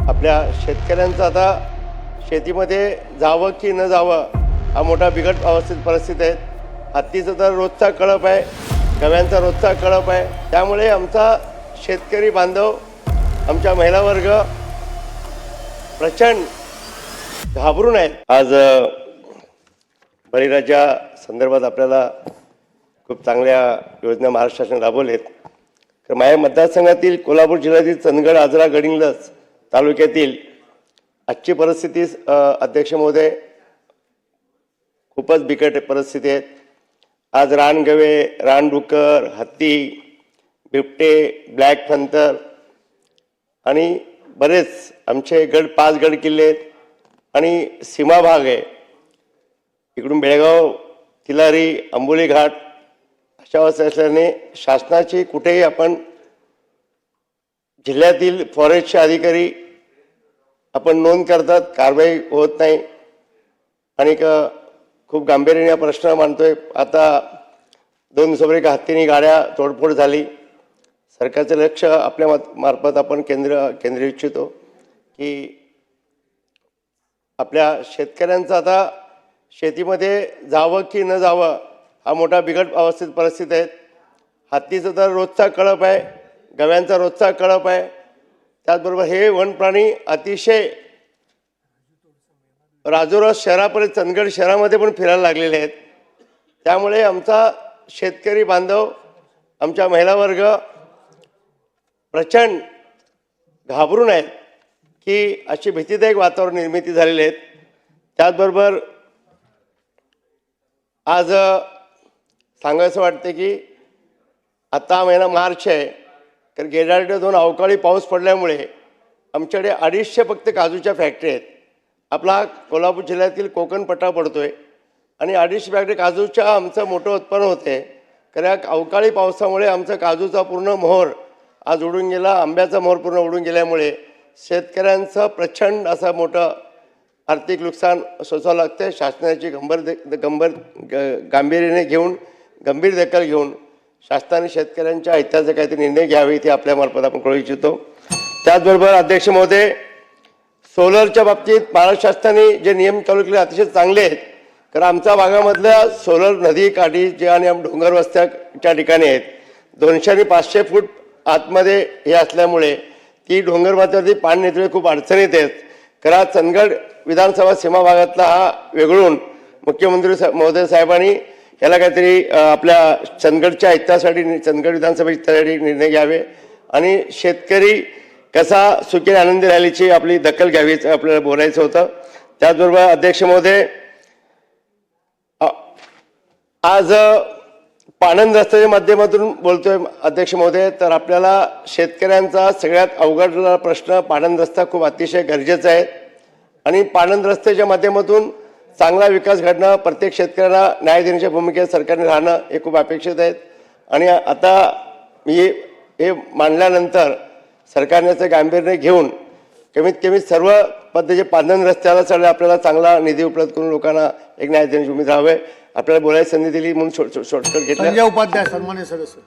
आपल्या शेतकऱ्यांचं आता शेतीमध्ये जावं की न जावं हा मोठा बिकट अवस्थेत परिस्थिती आहे. हत्तीचं तर रोजचा कळप आहे, गव्यांचा रोजचा कळप आहे. त्यामुळे आमचा शेतकरी बांधव, आमच्या महिला वर्ग प्रचंड घाबरून आहेत. आज बळीराजा संदर्भात आपल्याला खूप चांगल्या योजना महाराष्ट्र शासनाने राबवलेत. तर माझ्या मतदारसंघातील कोल्हापूर जिल्ह्यातील चंदगड, आजरा, गडिंग्लज तालुक्यातील आजची परिस्थिती अध्यक्ष महोदय खूपच बिकट परिस्थिती आहे. आज रानगवे, रानडुक्कर, हत्ती, बिबटे, ब्लॅक फंतर आणि बरेच आमचे गड 5 गड किल्ले आहेत आणि सीमा भाग आहे. इकडून बेळगाव, तिलारी, आंबोली घाट अशा अवस्था असल्याने शासनाची कुठेही आपण जिल्ह्यातील फॉरेस्टचे अधिकारी आपण नोंद करतात, कारवाई होत नाही आणि खूप गांभीर्याने हा प्रश्न मांडतोय. आता 2 दिवसापूर्वी हत्तीने गाड्या तोडफोड झाली. सरकारचं लक्ष आपल्या मार्फत आपण केंद्रीय इच्छितो की आपल्या शेतकऱ्यांचं आता शेतीमध्ये जावं की न जावं हा मोठा बिकट अवस्थेत परिस्थिती आहे. हत्तीचं तर रोजचा कळप आहे, गव्यांचा रोजचा कळप आहे. त्याचबरोबर हे वन प्राणी अतिशय राजुरा शहरापर्यंत चंदगड शहरामध्ये पण फिरायला लागलेले आहेत. त्यामुळे आमचा शेतकरी बांधव, आमच्या महिला वर्ग प्रचंड घाबरून आहेत की अशी भीतीदायक वातावरण निर्मिती झालेली आहेत. त्याचबरोबर आज सांगायचं वाटते की आता महिना मार्च आहे, तर गेल्या 2 अवकाळी पाऊस पडल्यामुळे आमच्याकडे 250 फक्त काजूच्या फॅक्टरी आहेत. आपला कोल्हापूर जिल्ह्यातील कोकण पट्टा पडतोय आणि 250 फॅक्टरी काजूच्या आमचं मोठं उत्पन्न होते. कारण या अवकाळी पावसामुळे आमचा काजूचा पूर्ण मोहर आज उडून गेला, आंब्याचा मोहर पूर्ण उडून गेल्यामुळे शेतकऱ्यांचं प्रचंड असं मोठं आर्थिक नुकसान सोसावं लागतं. शासनाची गांभीर्याने घेऊन गंभीर दखल घेऊन शासनाने शेतकऱ्यांच्या हिताचे काहीतरी निर्णय घ्यावे ते आपल्यामार्फत आपण कळू इच्छितो. त्याचबरोबर अध्यक्ष महोदय, सोलरच्या बाबतीत महाराष्ट्र शासनाने जे नियम चालू केले अतिशय चांगले आहेत. कारण आमच्या भागामधल्या सोलर नदी काठी जे आणि डोंगर वस्त्याच्या ठिकाणी आहेत, 200 आणि 500 फूट आतमध्ये हे असल्यामुळे ती डोंगर वस्त्यावरती पाणी नेते खूप अडचणीत आहेत. खरा चंदगड विधानसभा सीमा भागातला हा वेगळून मुख्यमंत्री महोदय साहेबांनी याला काहीतरी आपल्या चंदगडच्या हितासाठी, चंदगड विधानसभा हितासाठी निर्णय घ्यावे आणि शेतकरी कसा सुखी आनंदी राहिल्याची आपली दखल घ्यावी आपल्याला बोलायचं होतं. त्याचबरोबर अध्यक्ष महोदय, आज पाणंद रस्त्याच्या माध्यमातून बोलतोय अध्यक्ष महोदय. तर आपल्याला शेतकऱ्यांचा सगळ्यात अवघड प्रश्न पाणंद रस्ता खूप अतिशय गरजेचा आहे आणि पाणंद रस्त्याच्या माध्यमातून चांगला विकास घडणं, प्रत्येक शेतकऱ्याला न्याय देण्याच्या भूमिकेत सरकारने राहणं हे खूप अपेक्षित आहेत. आणि आता मी हे मांडल्यानंतर सरकारने याचं गांभीर्य घेऊन कमीत कमी सर्व पद्धतीचे पाणंद रस्त्याला सगळं आपल्याला चांगला निधी उपलब्ध करून लोकांना एक न्याय देण्याची भूमिका हवे. आपल्याला बोलायची संधी दिली म्हणून शॉर्टकट घेतला. संजय उपाध्याय, सन्मान्य सदस्य.